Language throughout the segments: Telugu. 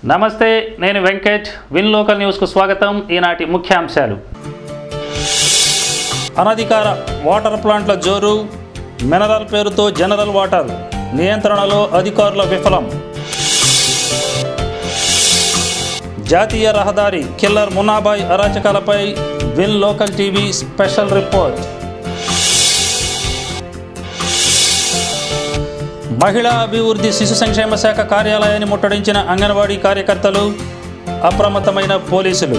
నమస్తే, నేను వెంకట్. విన్ లోకల్ న్యూస్కు స్వాగతం. ఈనాటి ముఖ్యాంశాలు. అనధికార వాటర్ ప్లాంట్ల జోరు, మినరల్ పేరుతో జనరల్ వాటర్ నియంత్రణలో అధికారుల విఫలం. జాతీయ రహదారి కిల్లర్ మున్నాబాయ్ అరాచకాలపై win local TV special report. మహిళా అభివృద్ధి శిశు సంక్షేమ శాఖ కార్యాలయాన్ని ముట్టడించిన అంగన్వాడీ కార్యకర్తలు, అప్రమత్తమైన పోలీసులు.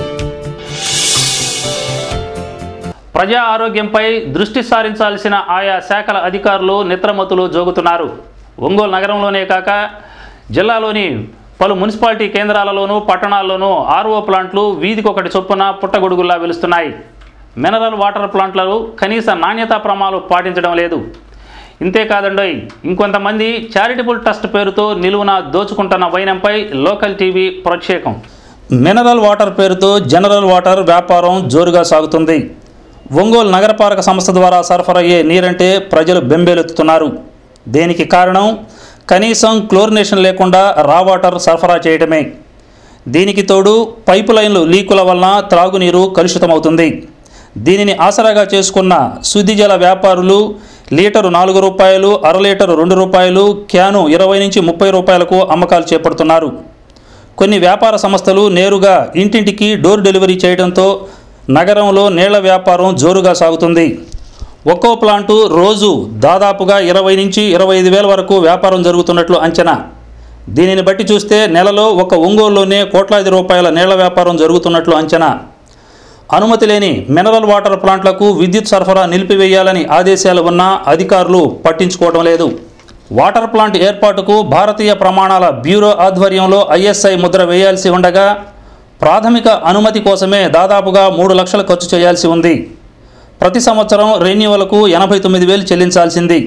ప్రజా ఆరోగ్యంపై దృష్టి సారించాల్సిన ఆయా శాఖల అధికారులు నిద్రమత్తులు జోగుతున్నారు. ఒంగోలు నగరంలోనే కాక జిల్లాలోని పలు మున్సిపాలిటీ కేంద్రాలలోనూ పట్టణాల్లోనూ ఆర్ఓ ప్లాంట్లు వీధికొకటి చొప్పున పుట్టగొడుగుల్లా వెలుస్తున్నాయి. మినరల్ వాటర్ ప్లాంట్లలో కనీస నాణ్యతా ప్రమాణాలు పాటించడం లేదు. ఇంతేకాదండోయ్, ఇంకొంతమంది చారిటబుల్ ట్రస్ట్ పేరుతో నిలువున దోచుకుంటున్న వైనంపై లోకల్ టీవీ ప్రత్యేకం. మినరల్ వాటర్ పేరుతో జనరల్ వాటర్ వ్యాపారం జోరుగా సాగుతుంది. ఒంగోలు నగరపాలక సంస్థ ద్వారా సరఫరా అయ్యే నీరంటే ప్రజలు బెంబేలెత్తుతున్నారు. దీనికి కారణం కనీసం క్లోరినేషన్ లేకుండా రా వాటర్ సరఫరా చేయడమే. దీనికి తోడు పైపు లైన్లు లీకుల వలన త్రాగునీరు కలుషితమవుతుంది. దీనిని ఆసరాగా చేసుకున్న శుద్ధి జల వ్యాపారులు లీటరు 4 రూపాయలు, అర లీటరు 2 రూపాయలు, క్యాను 20 నుంచి 30 రూపాయలకు అమ్మకాలు చేపడుతున్నారు. కొన్ని వ్యాపార సంస్థలు నేరుగా ఇంటింటికి డోర్ డెలివరీ చేయడంతో నగరంలో నీళ్ల వ్యాపారం జోరుగా సాగుతుంది. ఒక్కో ప్లాంటు రోజు దాదాపుగా 20 నుంచి 25 వేల వరకు వ్యాపారం జరుగుతున్నట్లు అంచనా. దీనిని బట్టి చూస్తే నెలలో ఒక ఒంగోలులోనే కోట్లాది రూపాయల నీళ్ల వ్యాపారం జరుగుతున్నట్లు అంచనా. అనుమతి లేని మినరల్ వాటర్ ప్లాంట్లకు విద్యుత్ సరఫరా నిలిపివేయాలని ఆదేశాలు ఉన్నా అధికారులు పట్టించుకోవడం లేదు. వాటర్ ప్లాంట్ ఏర్పాటుకు భారతీయ ప్రమాణాల బ్యూరో ఆధ్వర్యంలో ISI ముద్ర వేయాల్సి ఉండగా ప్రాథమిక అనుమతి కోసమే దాదాపుగా 3 లక్షలు ఖర్చు చేయాల్సి ఉంది. ప్రతి సంవత్సరం రెన్యువల్కు 89,000 చెల్లించాల్సింది.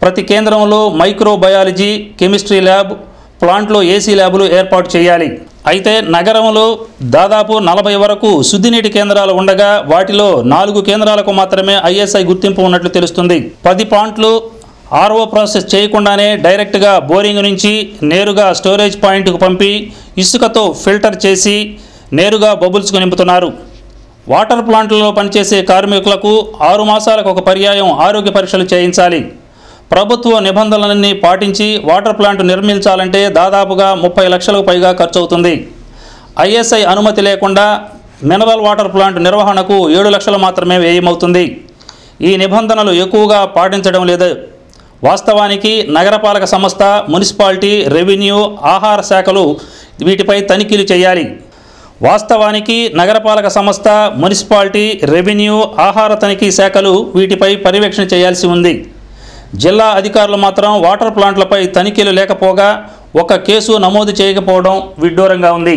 ప్రతి కేంద్రంలో మైక్రోబయాలజీ, కెమిస్ట్రీ ల్యాబ్, ప్లాంట్లో AC ల్యాబులు ఏర్పాటు చేయాలి. అయితే నగరంలో దాదాపు 40 వరకు శుద్ధినీటి కేంద్రాలు ఉండగా వాటిలో 4 కేంద్రాలకు మాత్రమే ISI గుర్తింపు ఉన్నట్లు తెలుస్తుంది. 10 ప్లాంట్లు RO ప్రాసెస్ చేయకుండానే డైరెక్ట్గా బోరింగ్ నుంచి నేరుగా స్టోరేజ్ పాయింట్కు పంపి ఇసుకతో ఫిల్టర్ చేసి నేరుగా బబుల్స్కు నింపుతున్నారు. వాటర్ ప్లాంట్లలో పనిచేసే కార్మికులకు 6 మాసాలకు ఒక పర్యాయం ఆరోగ్య పరీక్షలు చేయించాలి. ప్రభుత్వ నిబంధనలన్నీ పాటించి వాటర్ ప్లాంట్ నిర్మించాలంటే దాదాపుగా 30 లక్షలకు పైగా ఖర్చు అవుతుంది. ISI అనుమతి లేకుండా మినరల్ వాటర్ ప్లాంట్ నిర్వహణకు 7 లక్షలు మాత్రమే వ్యయమవుతుంది. ఈ నిబంధనలు ఎక్కువగా పాటించడం లేదు. వాస్తవానికి నగరపాలక సంస్థ, మున్సిపాలిటీ, రెవెన్యూ, ఆహార శాఖలు వీటిపై తనిఖీలు చేయాలి. వాస్తవానికి నగరపాలక సంస్థ, మున్సిపాలిటీ, రెవెన్యూ, ఆహార తనిఖీ శాఖలు వీటిపై పర్యవేక్షణ చేయాల్సి ఉంది. జిల్లా అధికారులు మాత్రం వాటర్ ప్లాంట్లపై తనిఖీలు లేకపోగా ఒక కేసు నమోదు చేయకపోవడం విడ్డూరంగా ఉంది.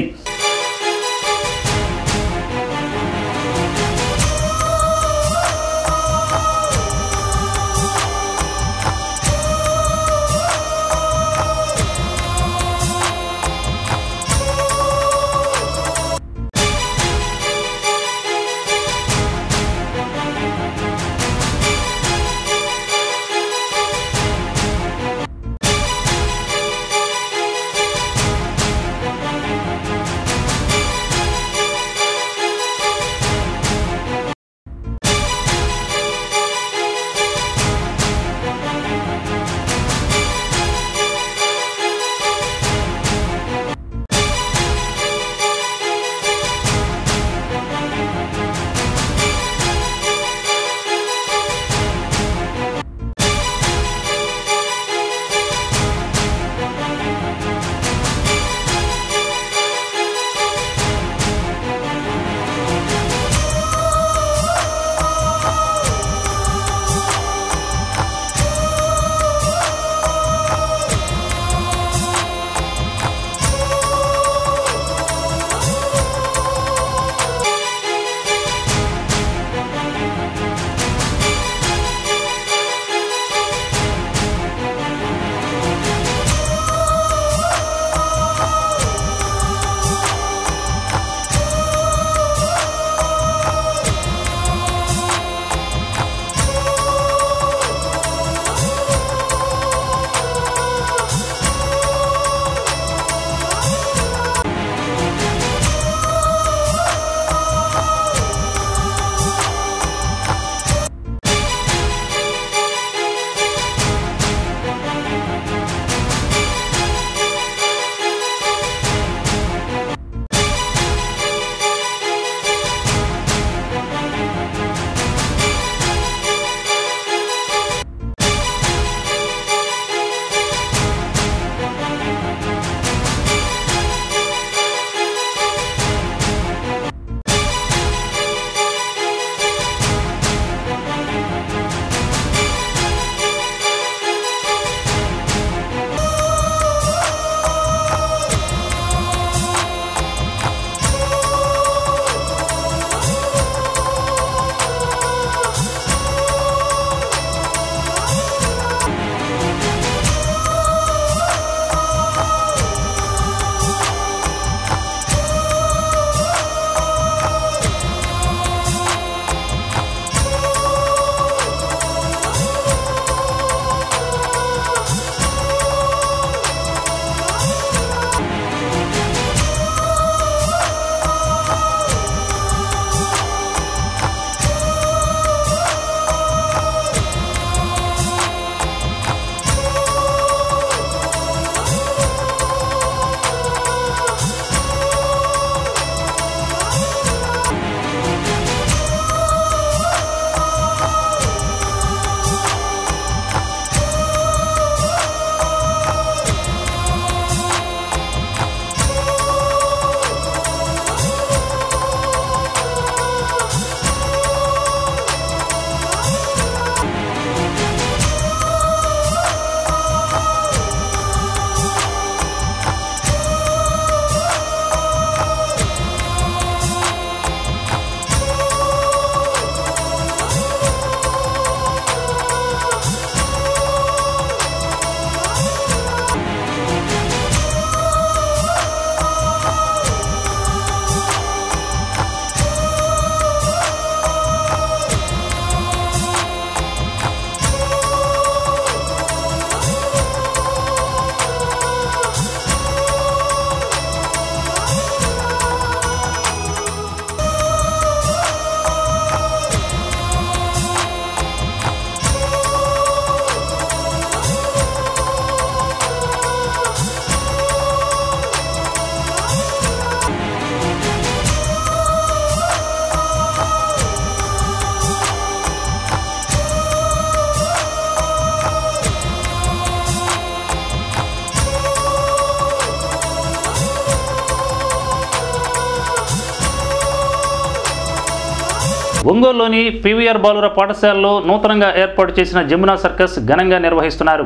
ఒంగోలులోని పీవీఆర్ బాలుర పాఠశాలలో నూతనంగా ఏర్పాటు చేసిన జమునా సర్కస్ ఘనంగా నిర్వహిస్తున్నారు.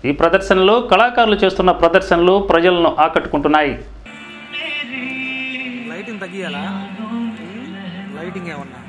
ఈ ప్రదర్శనలో కళాకారులు చేస్తున్న ప్రదర్శనలు ప్రజలను ఆకట్టుకుంటున్నాయి. లైటింగ్ తగ్గియాలా? లైటింగ్ ఏమన్నా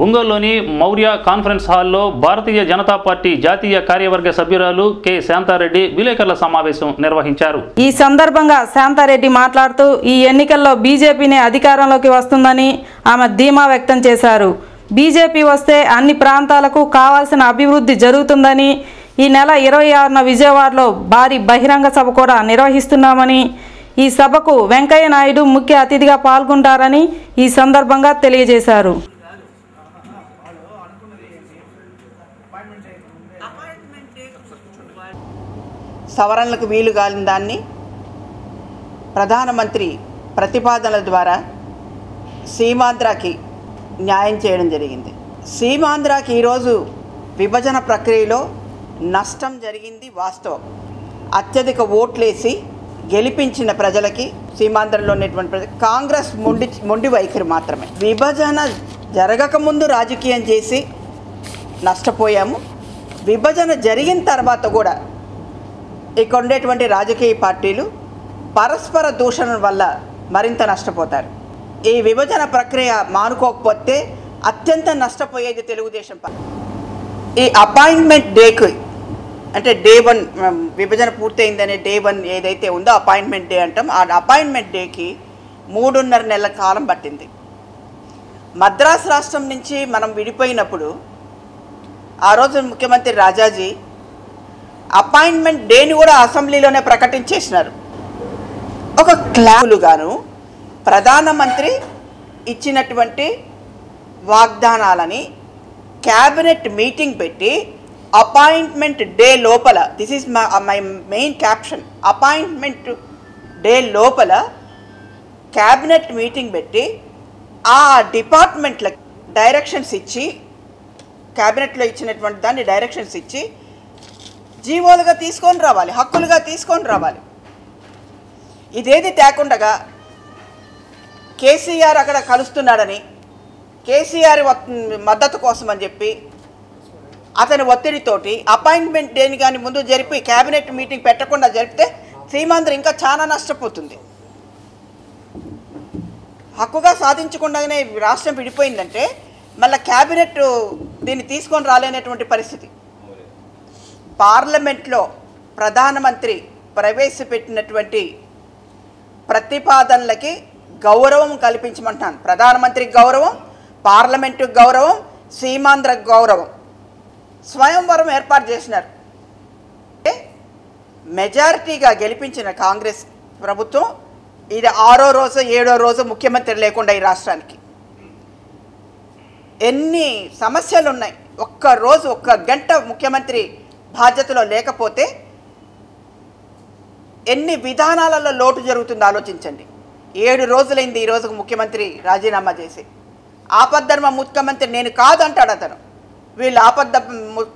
ఒంగోలులోని మౌర్య కాన్ఫరెన్స్ హాల్లో భారతీయ జనతా పార్టీ జాతీయ కార్యవర్గ సభ్యురాలు కె శాంతారెడ్డి విలేకరుల సమావేశం నిర్వహించారు. ఈ సందర్భంగా శాంతారెడ్డి మాట్లాడుతూ ఈ ఎన్నికల్లో బీజేపీనే అధికారంలోకి వస్తుందని ఆమె ధీమా వ్యక్తం చేశారు. బీజేపీ వస్తే అన్ని ప్రాంతాలకు కావాల్సిన అభివృద్ధి జరుగుతుందని, ఈ నెల 26న విజయవాడలో భారీ బహిరంగ సభ కూడా నిర్వహిస్తున్నామని, ఈ సభకు వెంకయ్య నాయుడు ముఖ్య అతిథిగా పాల్గొంటారని ఈ సందర్భంగా తెలియజేశారు. సవరణలకు వీలు కాలిన దాన్ని ప్రధానమంత్రి ప్రతిపాదనల ద్వారా సీమాంధ్రకి న్యాయం చేయడం జరిగింది. సీమాంధ్రకి ఈరోజు విభజన ప్రక్రియలో నష్టం జరిగింది వాస్తవం. అత్యధిక ఓట్లేసి గెలిపించిన ప్రజలకి, సీమాంధ్రలో ఉన్నటువంటి ప్రజలు కాంగ్రెస్ మొండి వైఖరి మాత్రమే. విభజన జరగకముందు రాజకీయం చేసి నష్టపోయాము. విభజన జరిగిన తర్వాత కూడా ఇక్కడ ఉండేటువంటి రాజకీయ పార్టీలు పరస్పర దూషణ వల్ల మరింత నష్టపోతారు. ఈ విభజన ప్రక్రియ మానుకోకపోతే అత్యంత నష్టపోయేది తెలుగుదేశం పార్టీ. ఈ అపాయింట్మెంట్ డేకి, అంటే డే 1 విభజన పూర్తయిందనే డే 1 ఏదైతే ఉందో అపాయింట్మెంట్ డే అంటాం, ఆ అపాయింట్మెంట్ డేకి 3.5 నెలల కాలం పట్టింది. మద్రాసు రాష్ట్రం నుంచి మనం విడిపోయినప్పుడు ఆ రోజు ముఖ్యమంత్రి రాజాజీ అపాయింట్మెంట్ డేని కూడా అసెంబ్లీలోనే ప్రకటించేసినారు. ఒక క్లాలుగాను ప్రధానమంత్రి ఇచ్చినటువంటి వాగ్దానాలని క్యాబినెట్ మీటింగ్ పెట్టి అపాయింట్మెంట్ డే లోపల, this is my main caption, appointment day లోపల క్యాబినెట్ మీటింగ్ పెట్టి ఆ డిపార్ట్మెంట్లకు డైరెక్షన్స్ ఇచ్చి, క్యాబినెట్లో ఇచ్చినటువంటి దాన్ని డైరెక్షన్స్ ఇచ్చి జీవోలుగా తీసుకొని రావాలి, హక్కులుగా తీసుకొని రావాలి. ఇదేది తేకుండగా కేసీఆర్ అక్కడ కలుస్తున్నాడని, కేసీఆర్ మద్దతు కోసం అని చెప్పి అతని ఒత్తిడితోటి అపాయింట్మెంట్ డేని కానీ ముందు జరిపి క్యాబినెట్ మీటింగ్ పెట్టకుండా జరిపితే సీమాంధ్ర ఇంకా చాలా నష్టపోతుంది. హక్కుగా సాధించకుండానే రాష్ట్రం విడిపోయిందంటే మళ్ళీ క్యాబినెట్ దీన్ని తీసుకొని రాలేనటువంటి పరిస్థితి. పార్లమెంట్లో ప్రధానమంత్రి ప్రవేశపెట్టినటువంటి ప్రతిపాదనలకి గౌరవం కల్పించమంటాను. ప్రధానమంత్రికి గౌరవం, పార్లమెంటుకు గౌరవం, సీమాంధ్రకు గౌరవం. స్వయంవరం ఏర్పాటు చేసినారు. మెజారిటీగా గెలిపించిన కాంగ్రెస్ ప్రభుత్వం ఇది 6వ రోజు 7వ రోజు ముఖ్యమంత్రి లేకుండా ఈ రాష్ట్రానికి ఎన్ని సమస్యలు ఉన్నాయి. ఒక్క గంట ముఖ్యమంత్రి బాధ్యతలో లేకపోతే ఎన్ని విధానాలలో లోటు జరుగుతుందో ఆలోచించండి. 7 రోజులైంది ఈ రోజుకు ముఖ్యమంత్రి రాజీనామా చేసి. ఆపద్ధర్మ ముఖ్యమంత్రి నేను కాదంటాడు అతను. వీళ్ళు ఆపద్ధ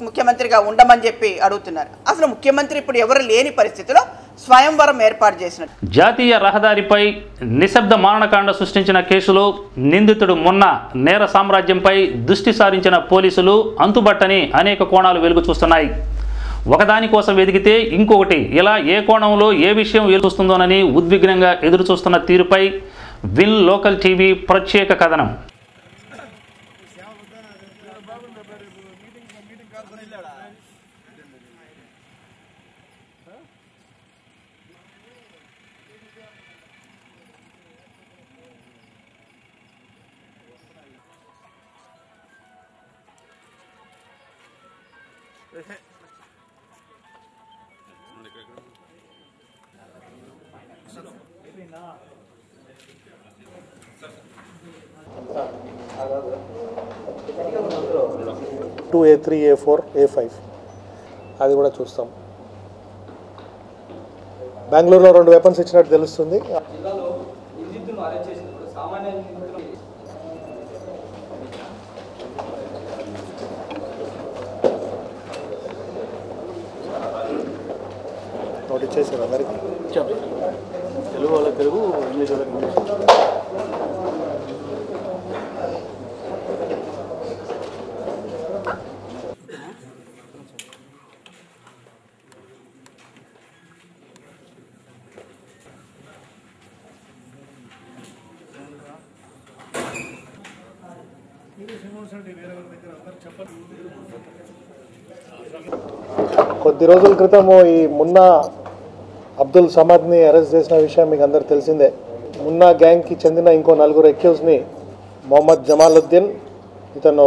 ముఖ్యమంత్రిగా ఉండమని చెప్పి అడుగుతున్నారు. అసలు ముఖ్యమంత్రి ఇప్పుడు ఎవరు లేని పరిస్థితిలో స్వయంవరం ఏర్పాటు చేసినట్టు. జాతీయ రహదారిపై నిశ్శబ్ద మారణకాండ సృష్టించిన కేసులో నిందితుడు మొన్న నేర సామ్రాజ్యంపై దృష్టి సారించిన పోలీసులు అంతుబట్టని అనేక కోణాలు వెలుగు చూస్తున్నాయి. ఒకదాని కోసం వెతికితే ఇంకొకటి, ఇలా ఏ కోణంలో ఏ విషయం వెలుగుస్తుందోనని ఉద్విగ్నంగా ఎదురుచూస్తున్న తీరుపై విన్ లోకల్ టీవీ ప్రత్యేక కథనం. A3, A4, A5 అది కూడా చూస్తాం. బెంగళూరులో 2 వెపన్స్ ఇచ్చినట్టు తెలుస్తుంది. నోటీస్ చేశారు అందరికీ. తెలుగు వాళ్ళకి తెలుగు, ఇంగ్లీష్ వాళ్ళకి ఇంగ్లీష్. కొద్ది రోజుల క్రితం ఈ మున్నా అబ్దుల్ సమద్ని అరెస్ట్ చేసిన విషయం మీకు అందరు తెలిసిందే. మున్నా గ్యాంగ్కి చెందిన ఇంకో 4 అక్యూజ్ని మొహమ్మద్ జమాలుద్దీన్, ఇతను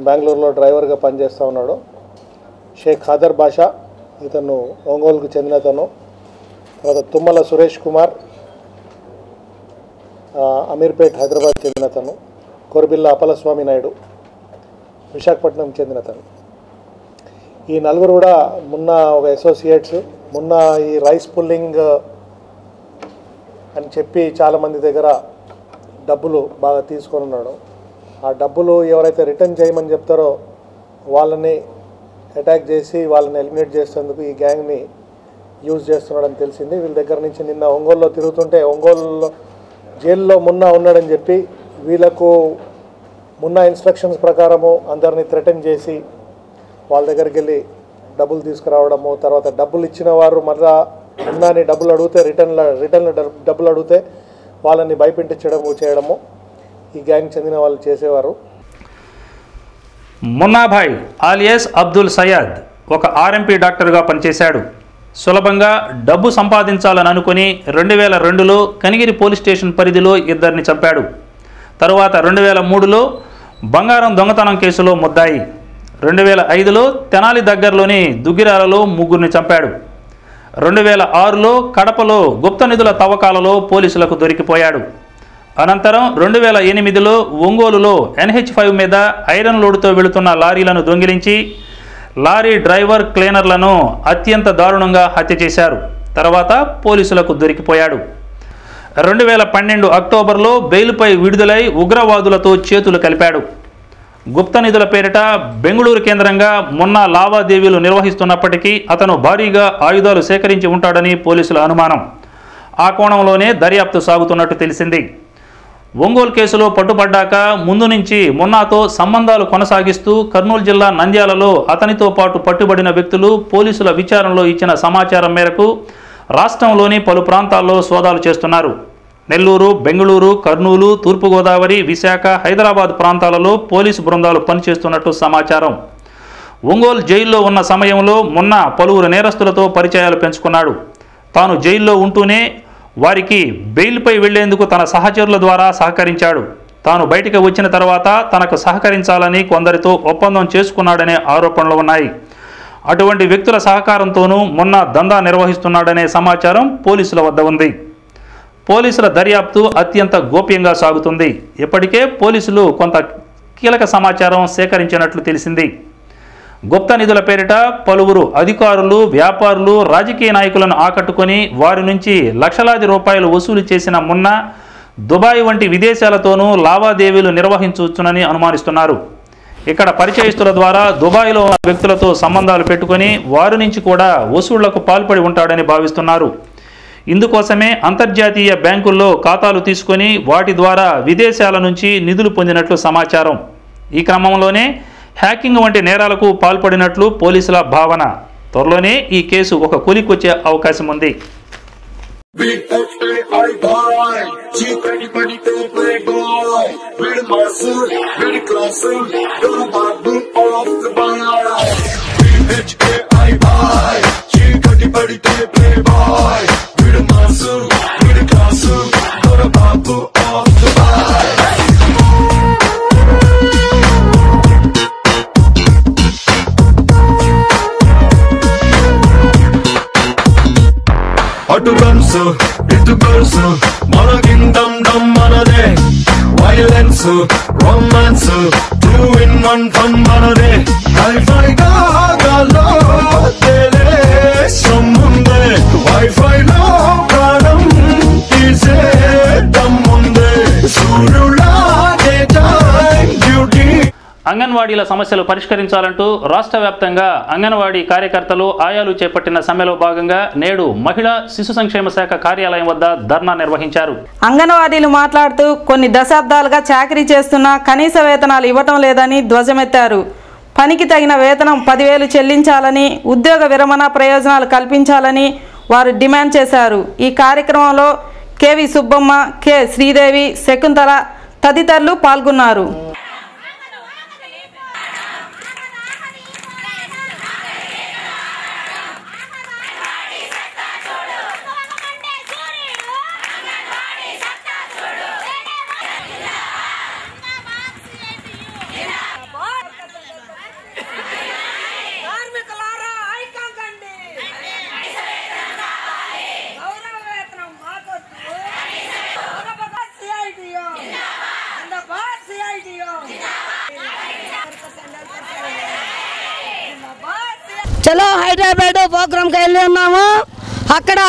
బెంగళూరులో డ్రైవర్గా పనిచేస్తూ ఉన్నాడు. షేక్ ఖాదర్ బాషా, ఇతను ఒంగోలుకు చెందినతను. తర్వాత తుమ్మల సురేష్ కుమార్, అమీర్పేట్ హైదరాబాద్ చెందినతను. కొరబిల్ల అప్పలస్వామి నాయుడు, విశాఖపట్నం చెందినతను. ఈ 4 కూడా మున్నా ఒక అసోసియేట్స్. మున్నా ఈ రైస్ పుల్లింగ్ అని చెప్పి చాలామంది దగ్గర డబ్బులు బాగా తీసుకొని ఉన్నాడు. ఆ డబ్బులు ఎవరైతే రిటర్న్ చేయమని చెప్తారో వాళ్ళని అటాక్ చేసి వాళ్ళని ఎలిమినేట్ చేసేందుకు ఈ గ్యాంగ్ని యూజ్ చేస్తున్నాడని తెలిసింది. వీళ్ళ దగ్గర నుంచి నిన్న ఒంగోలులో తిరుగుతుంటే ఒంగోలులో జైల్లో మున్నా ఉన్నాడని చెప్పి వీళ్ళకు మున్నా ఇన్స్ట్రక్షన్స్ ప్రకారము అందరినీ థ్రెటన్ చేసి వాళ్ళ దగ్గరికి వెళ్ళి డబ్బులు తీసుకురావడము, తర్వాత డబ్బులు ఇచ్చిన వారు మళ్ళా మున్నాని డబ్బులు అడిగితే రిటర్న్ డబ్బులు అడిగితే వాళ్ళని భయపెట్టించడము ఈ గ్యాంగ్ చెందిన వాళ్ళు చేసేవారు. మున్నాభాయ్ ఆలియాస్ అబ్దుల్ సయ్యద్ ఒక ఆర్ఎంపీ డాక్టర్గా పనిచేశాడు. సులభంగా డబ్బు సంపాదించాలని అనుకుని 2002లో కనిగిరి పోలీస్ స్టేషన్ పరిధిలో 2ని చంపాడు. తరువాత 2003లో బంగారం దొంగతనం కేసులో ముద్దాయి. 2005లో తెనాలి దగ్గరలోని దుగ్గిరాలలో 3ని చంపాడు. 2006లో కడపలో గుప్త నిధుల తవ్వకాలలో పోలీసులకు దొరికిపోయాడు. అనంతరం 2008లో ఒంగోలులో NH5 మీద ఐరన్ లోడుతో వెళుతున్న లారీలను దొంగిలించి లారీ డ్రైవర్ క్లీనర్లను అత్యంత దారుణంగా హత్య చేశారు. తర్వాత పోలీసులకు దొరికిపోయాడు. 2012 అక్టోబర్లో బెయిల్పై విడుదలై ఉగ్రవాదులతో చేతులు కలిపాడు. గుప్త నిధుల పేరిట బెంగళూరు కేంద్రంగా మొన్న లావాదేవీలు నిర్వహిస్తున్నప్పటికీ అతను భారీగా ఆయుధాలు సేకరించి ఉంటాడని పోలీసుల అనుమానం. ఆ కోణంలోనే దర్యాప్తు సాగుతున్నట్టు తెలిసింది. ఒంగోలు కేసులో పట్టుబడ్డాక ముందు నుంచి మున్నాతో సంబంధాలు కొనసాగిస్తూ కర్నూలు జిల్లా నంద్యాలలో అతనితో పాటు పట్టుబడిన వ్యక్తులు పోలీసుల విచారణలో ఇచ్చిన సమాచారం మేరకు రాష్ట్రంలోని పలు ప్రాంతాల్లో సోదాలు చేస్తున్నారు. నెల్లూరు, బెంగళూరు, కర్నూలు, తూర్పుగోదావరి, విశాఖ, హైదరాబాద్ ప్రాంతాలలో పోలీసు బృందాలు పనిచేస్తున్నట్టు సమాచారం. ఒంగోలు జైల్లో ఉన్న సమయంలో మొన్న పలువురు నేరస్తులతో పరిచయాలు పెంచుకున్నాడు. తాను జైల్లో ఉంటూనే వారికి బెయిల్పై వెళ్లేందుకు తన సహచరుల ద్వారా సహకరించాడు. తాను బయటికి వచ్చిన తర్వాత తనకు సహకరించాలని కొందరితో ఒప్పందం చేసుకున్నాడనే ఆరోపణలు ఉన్నాయి. అటువంటి వ్యక్తుల సహకారంతోనూ మొన్న దందా నిర్వహిస్తున్నాడనే సమాచారం పోలీసుల వద్ద ఉంది. పోలీసుల దర్యాప్తు అత్యంత గోప్యంగా సాగుతుంది. ఇప్పటికే పోలీసులు కొంత కీలక సమాచారం సేకరించినట్లు తెలిసింది. గుప్త నిధుల పేరిట పలువురు అధికారులు, వ్యాపారులు, రాజకీయ నాయకులను ఆకట్టుకొని వారి నుంచి లక్షలాది రూపాయలు వసూలు చేసిన మున్న దుబాయ్ వంటి విదేశాలతోనూ లావాదేవీలు నిర్వహించవచ్చునని అనుమానిస్తున్నారు. ఇక్కడ పరిచయస్తుల ద్వారా దుబాయ్లో ఉన్న వ్యక్తులతో సంబంధాలు పెట్టుకొని వారి నుంచి కూడా వసూళ్లకు పాల్పడి ఉంటాడని భావిస్తున్నారు. ఇందుకోసమే అంతర్జాతీయ బ్యాంకుల్లో ఖాతాలు తీసుకొని వాటి ద్వారా విదేశాల నుంచి నిధులు పొందినట్లు సమాచారం. ఈ క్రమంలోనే హ్యాకింగ్ వంటి నేరాలకు పాల్పడినట్లు పోలీసుల భావన. త్వరలోనే ఈ కేసు ఒక కొలికొచ్చే అవకాశం ఉంది. అటు గన్స్ ఇటు గర్ల్స్ మన కిందం డమ్ మనదే వైలెన్స్ రొమాన్స్ 2 in 1 ఫన్ మనదే హైఫై గాలో తేలే సమ్ముందే వైఫై లో ప్రాణం తీసే దమ్ముందే సూర్యులాగే టైం డ్యూటీ. అంగన్వాడీల సమస్యలు పరిష్కరించాలంటూ రాష్ట్ర వ్యాప్తంగా అంగన్వాడీ కార్యకర్తలు, ఆయాలు చేపట్టిన సమ్మెలో భాగంగా నేడు మహిళా శిశు సంక్షేమ శాఖ కార్యాలయం వద్ద ధర్నా నిర్వహించారు. అంగన్వాడీలు మాట్లాడుతూ కొన్ని దశాబ్దాలుగా చాకరీ చేస్తున్నా కనీస వేతనాలు ఇవ్వటం లేదని ధ్వజమెత్తారు. పనికి తగిన వేతనం 10,000 చెల్లించాలని, ఉద్యోగ విరమణ ప్రయోజనాలు కల్పించాలని వారు డిమాండ్ చేశారు. ఈ కార్యక్రమంలో కెవి సుబ్బమ్మ, కె శ్రీదేవి, శకుంతల తదితరులు పాల్గొన్నారు. చలో హైదరాబాద్ ప్రోగ్రామ్కి వెళ్ళి ఉన్నాము. అక్కడ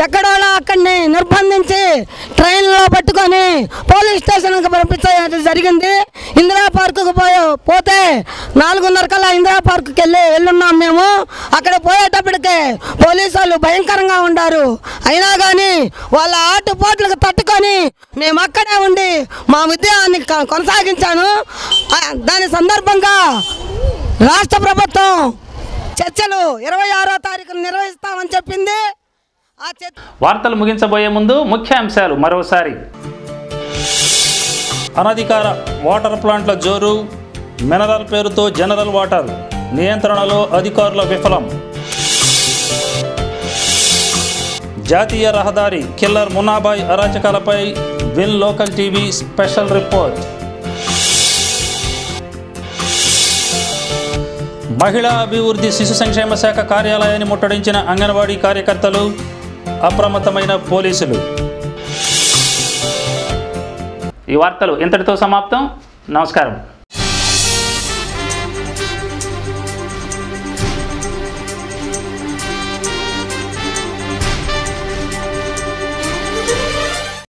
ఎక్కడోలా అక్కడిని నిర్బంధించి ట్రైన్లో పట్టుకొని పోలీస్ స్టేషన్కి పంపించడం జరిగింది. ఇందిరా పార్కుకు పోతే 4:30 కల్లా ఇందిరా పార్కుకి వెళ్ళున్నాం మేము. అక్కడ పోయేటప్పటికే పోలీసు వాళ్ళు భయంకరంగా ఉండారు. అయినా కానీ వాళ్ళ ఆటుపోట్లకు తట్టుకొని మేము అక్కడే ఉండి మా ఉద్యమాన్ని కొనసాగించాను. దాని సందర్భంగా రాష్ట్ర ప్రభుత్వం చర్చలు 26వ తారీఖున నిర్వహిస్తామని చెప్పింది. వార్తలు ముగించబోయే ముందు ముఖ్యాంశాలు మరోసారి. అనధికార వాటర్ ప్లాంట్ల జోరు, మినరల్ పేరుతో జనరల్ వాటర్ నియంత్రణలో అధికారుల విఫలం. జాతీయ రహదారి కిల్లర్ మున్నాబాయ్ అరాచకాలపై win local TV special report. మహిళా అభివృద్ధి శిశు సంక్షేమ శాఖ కార్యాలయాన్ని ముట్టడించిన అంగన్వాడీ కార్యకర్తలు, అప్రమత్తమైన పోలీసులు. ఈ వార్తలు ఇంతటితో సమాప్తం. నమస్కారం.